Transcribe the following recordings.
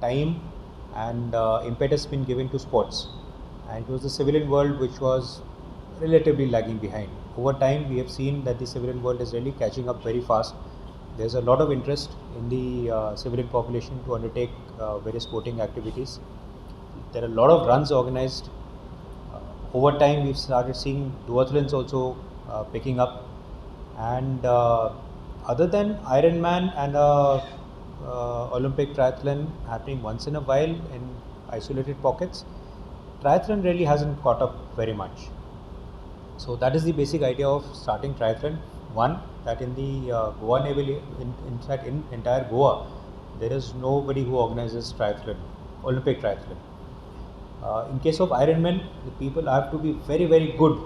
time and impetus been given to sports, and it was the civilian world which was relatively lagging behind. Over time, we have seen that the civilian world is really catching up very fast. There's a lot of interest in the civilian population to undertake various sporting activities. There are a lot of runs organized. Over time, we've started seeing duathlons also picking up, and other than Ironman and Olympic triathlon happening once in a while in isolated pockets, triathlon really hasn't caught up very much. So that is the basic idea of starting triathlon. One, that in the Goa Naval, in fact in entire Goa, there is nobody who organizes triathlon, Olympic triathlon. In case of Ironman, the people have to be very, very good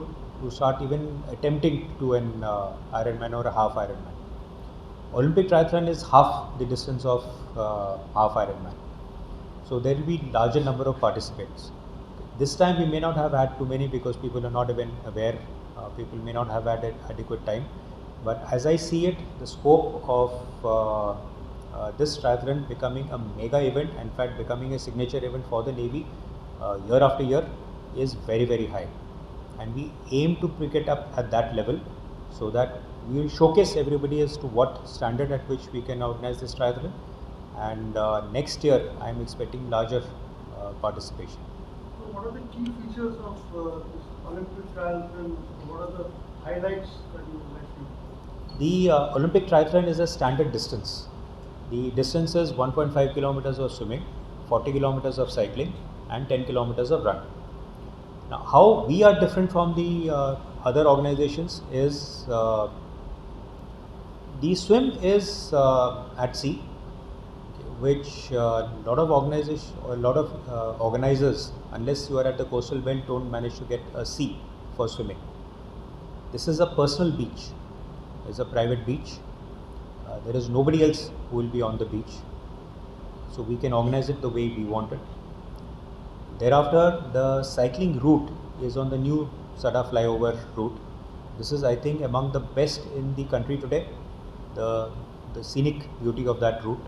to start even attempting to an Ironman or a half Ironman. Olympic triathlon is half the distance of half Ironman. So there will be larger number of participants. This time we may not have had too many because people are not even aware, people may not have had adequate time. But as I see it, the scope of this triathlon becoming a mega event, in fact becoming a signature event for the Navy year after year, is very, very high. And we aim to pick it up at that level so that we will showcase everybody as to what standard at which we can organize this triathlon. And next year I am expecting larger participation. So what are the key features of this Olympic triathlon? What are the highlights that you would like to? The Olympic triathlon is a standard distance. The distance is 1.5 kilometers of swimming, 40 kilometers of cycling, and 10 kilometers of run. Now, how we are different from the other organizations is the swim is at sea, which a lot of organizers, unless you are at the coastal belt, don't manage to get a sea for swimming. This is a personal beach. It's a private beach. There is nobody else who will be on the beach, so we can organize it the way we want it. Thereafter, the cycling route is on the new Sada flyover route. This is, I think, among the best in the country today. The scenic beauty of that route,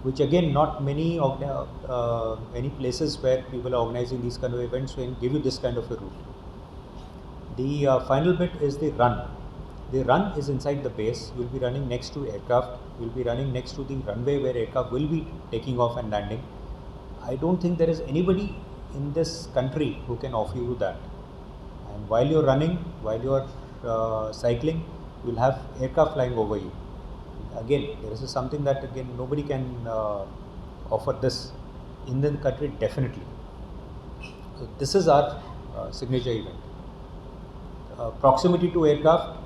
which again, not many places where people are organizing these kind of events will give you this kind of a route. The final bit is the run. The run is inside the base. You will be running next to aircraft. You will be running next to the runway where aircraft will be taking off and landing. I don't think there is anybody in this country who can offer you that. And while you're running, while you're cycling, you will have aircraft flying over you. Again, there is something that again nobody can offer this in the country, definitely. So this is our signature event. Proximity to aircraft,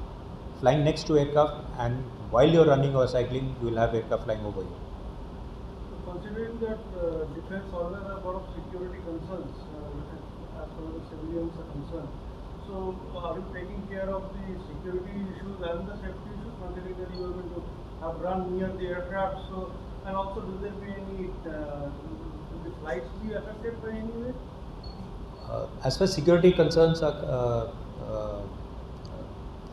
flying next to aircraft, and while you're running or cycling, you will have aircraft flying over you. So considering that defense always have a lot of security concerns as far as civilians are concerned, so are you taking care of the security issues and the safety issues, considering that you are going to have run near the aircraft? So, and also, will there be any will the flights be affected by any way? As far as security concerns are,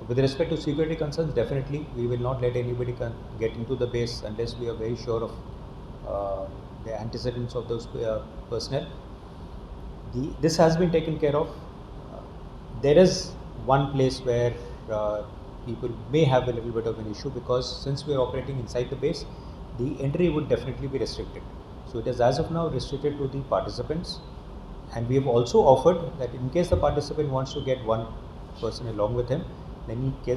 with respect to security concerns, definitely we will not let anybody get into the base unless we are very sure of the antecedents of those personnel. This has been taken care of. There is one place where people may have a little bit of an issue, because since we are operating inside the base, the entry would definitely be restricted. So it is as of now restricted to the participants, and we have also offered that in case the participant wants to get one person along with him, then he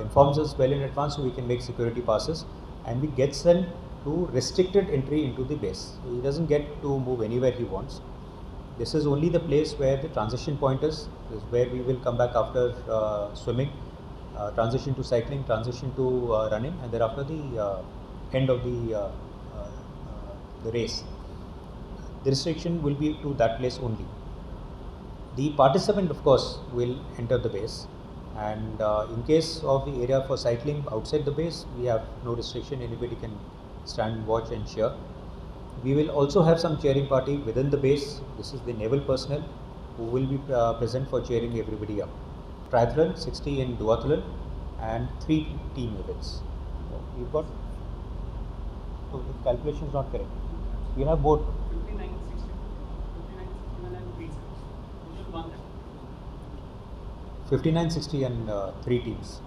informs us well in advance so we can make security passes, and we get them to restricted entry into the base. So he doesn't get to move anywhere he wants. This is only the place where the transition point is where we will come back after swimming, transition to cycling, transition to running, and thereafter the end of the race. The restriction will be to that place only. The participant, of course, will enter the base, and in case of the area for cycling outside the base, we have no restriction. Anybody can stand, watch and cheer. We will also have some cheering party within the base. This is the naval personnel who will be present for cheering everybody up. Triathlon, 60 in duathlon, and 3 team events. So we've got, so the calculation is not correct. We have both. 59, 60, 59, 61 and 3 sets. Total 1 lap. 59, 60 and 3 teams.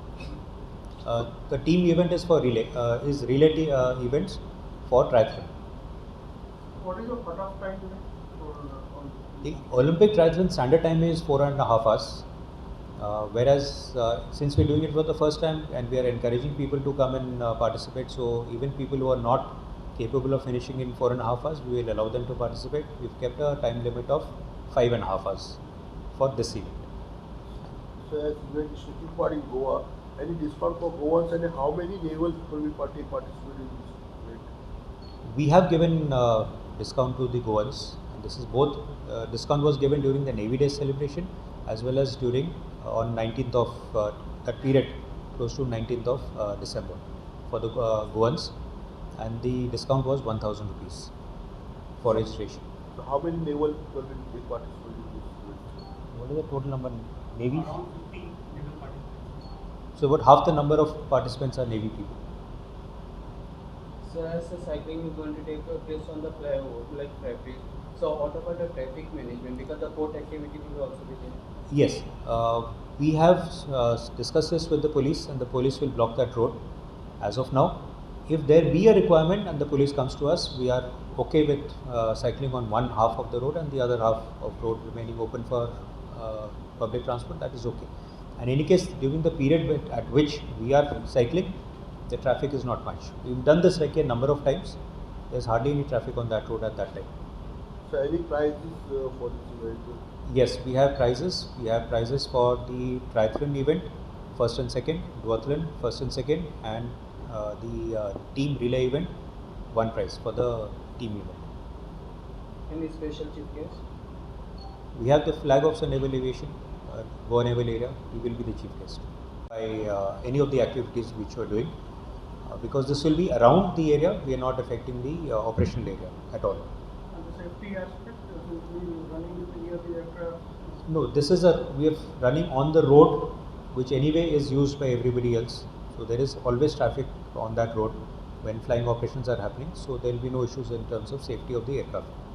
The team event is for relay, is relay events for triathlon. What is your cutoff time today for all? The Olympic triathlon standard time is 4.5 hours. Whereas since we're doing it for the first time and we are encouraging people to come and participate, so even people who are not capable of finishing in 4.5 hours, we will allow them to participate. We've kept a time limit of 5.5 hours for this event. So as you were speaking about in Goa, any discount for Goans and how many navals will participate in this event? We have given discount to the Goans. And this is both discount was given during the Navy Day celebration as well as during on 19th of that period, close to 19th of December for the Goans, and the discount was 1,000 rupees for registration. So how many naval people will participate in this event? What is the total number? Navy. Around 50 naval participants. So about half the number of participants are Navy people. So as the cycling is going to take place on the flyover, like traffic, so what about the traffic management? Because the port activity will also be there. Yes, we have discussed this with the police, and the police will block that road. As of now, if there be a requirement and the police comes to us, we are okay with cycling on one half of the road and the other half of road remaining open for public transport. That is okay. And in any case, during the period at which we are cycling, the traffic is not much. We've done this like a number of times. There's hardly any traffic on that road at that time. So any prizes for this event? Yes, we have prizes. We have prizes for the triathlon event, first and second, duathlon, first and second, and the team relay event, one prize for the team event. Any special chief guest? We have the flag of Naval Aviation, Goa Naval area. He will be the chief guest by any of the activities which we are doing. Because this will be around the area, we are not affecting the operational area at all. And the safety aspect, since we running with near the aircraft. No, this is we are running on the road, which anyway is used by everybody else. So there is always traffic on that road when flying operations are happening. So there will be no issues in terms of safety of the aircraft.